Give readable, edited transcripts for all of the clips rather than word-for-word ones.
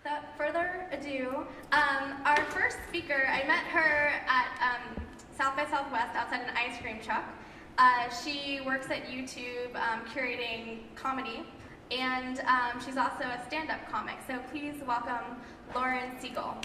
Without further ado, our first speaker, I met her at South by Southwest outside an ice cream truck. She works at YouTube curating comedy, and she's also a stand-up comic. So please welcome Lauren Siegal.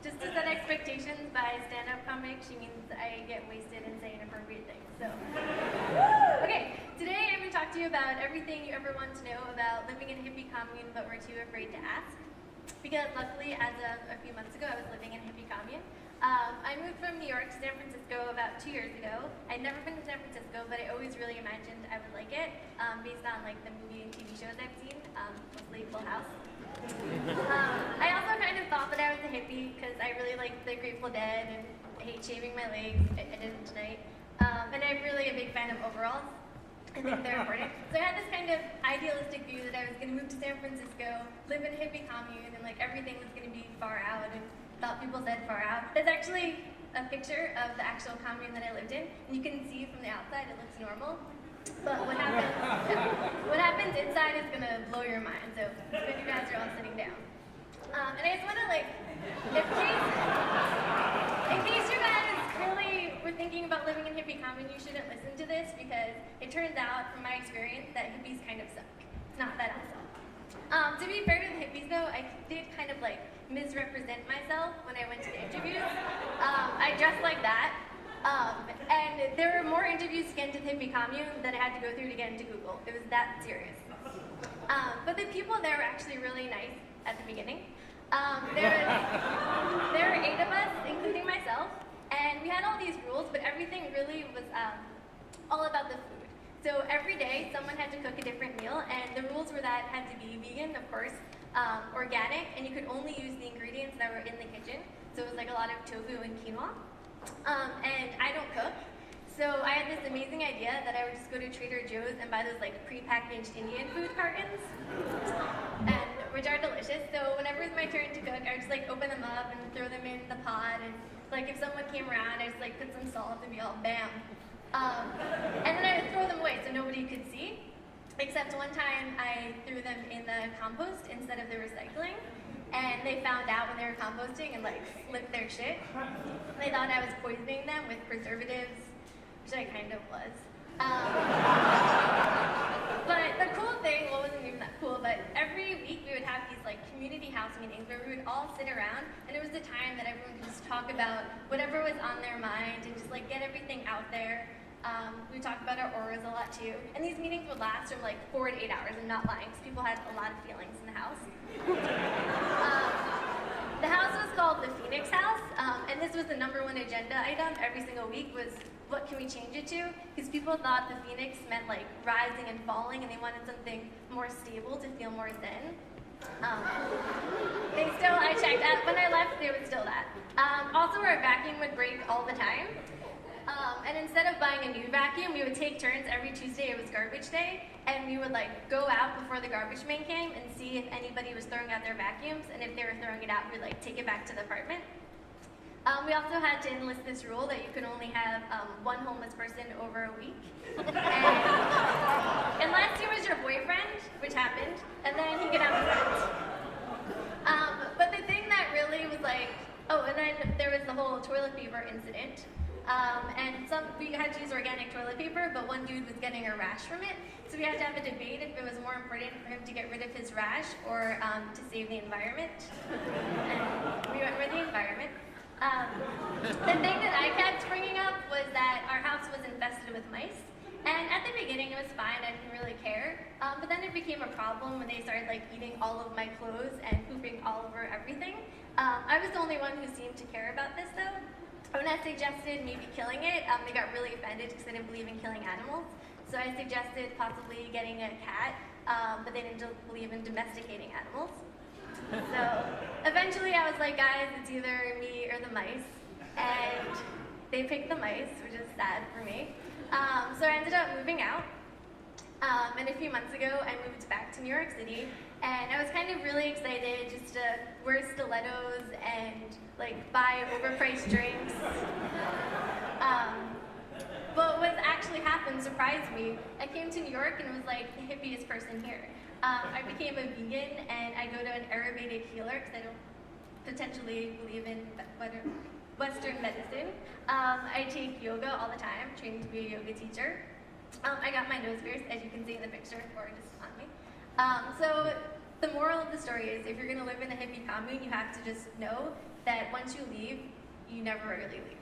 Just to set expectations, by stand-up comic, she means I get wasted and say inappropriate things. So, okay, today I'm going to talk to you about everything you ever want to know about living in Hippie Commune, but were too afraid to ask. Because luckily, as of a few months ago, I was living in Hippie Commune. I moved from New York to San Francisco about 2 years ago. I'd never been to San Francisco, but I always really imagined I would like it, based on like the movie and TV shows I've seen, mostly Full House. I also kind of thought that I was a hippie because I really liked the Grateful Dead and I hate shaving my legs. I didn't tonight. And I'm really a big fan of overalls. I think they're important. So I had this kind of idealistic view that I was going to move to San Francisco, live in a hippie commune, and like everything was going to be far out, and thought people said far out. There's actually a picture of the actual commune that I lived in, and you can see from the outside it looks normal. But what happens inside is going to blow your mind, so when you guys are all sitting down. And I just want to in case you guys really were thinking about living in Hippie Commune, you shouldn't listen to this because it turns out, from my experience, that hippies kind of suck. It's not that awesome. To be fair to the hippies, though, I did kind of misrepresent myself when I went to the interviews. I dressed like that. And there were more interviews to get into the Hippie Commune than I had to go through to get into Google. It was that serious. But the people there were actually really nice at the beginning. There were 8 of us, including myself, and we had all these rules, but everything really was all about the food. So every day, someone had to cook a different meal, and the rules were that it had to be vegan, of course, organic, and you could only use the ingredients that were in the kitchen. So it was like a lot of tofu and quinoa. And I don't cook, so I had this amazing idea that I would just go to Trader Joe's and buy those pre-packaged Indian food cartons, and which are delicious. So whenever it was my turn to cook, I would just open them up and throw them in the pot, and if someone came around, I just put some salt and be all bam. And then I would throw them away so nobody could see, except one time I threw them in the compost instead of the recycling. And they found out when they were composting and flipped their shit. They thought I was poisoning them with preservatives, which I kind of was. But the cool thing, well, it wasn't even that cool, but every week we would have these community house meetings where we would all sit around, and it was the time that everyone could just talk about whatever was on their mind and just get everything out there. We talked about our auras a lot too, and these meetings would last from 4 to 8 hours. I'm not lying, because people had a lot of feelings in the house. The house was called the Phoenix House, and this was the #1 agenda item every single week was, what can we change it to? Because people thought the Phoenix meant rising and falling, and they wanted something more stable to feel more zen. I checked that. When I left, they were still that. Also, our vacuum would break all the time. And instead of buying a new vacuum, we would take turns every Tuesday. It was garbage day, and we would go out before the garbage man came and see if anybody was throwing out their vacuums, and if they were throwing it out, we'd take it back to the apartment. We also had to enlist this rule that you could only have one homeless person over a week, and unless he was your boyfriend, which happened, and then he could have a friend. But the thing that really was and then there was the whole toilet paper incident. And we had to use organic toilet paper, but one dude was getting a rash from it, so we had to have a debate if it was more important for him to get rid of his rash or to save the environment. And we went for the environment. The thing that I kept bringing up was that our house was infested with mice, and at the beginning it was fine, I didn't really care, but then it became a problem when they started eating all of my clothes and pooping all over everything. I was the only one who seemed to care about this though. When I suggested maybe killing it, they got really offended because I didn't believe in killing animals. So I suggested possibly getting a cat, but they didn't believe in domesticating animals. So eventually I was like, guys, it's either me or the mice. And they picked the mice, which is sad for me. So I ended up moving out. And a few months ago, I moved back to New York City, and I was kind of really excited just to wear stilettos and like buy overpriced drinks. But what actually happened surprised me. I came to New York and was like the hippiest person here. I became a vegan, and I go to an Ayurvedic healer because I don't potentially believe in Western medicine. I take yoga all the time, training to be a yoga teacher. I got my nose pierced, as you can see in the picture, or just on me. So the moral of the story is, if you're going to live in a hippie commune, you have to just know that once you leave, you never really leave.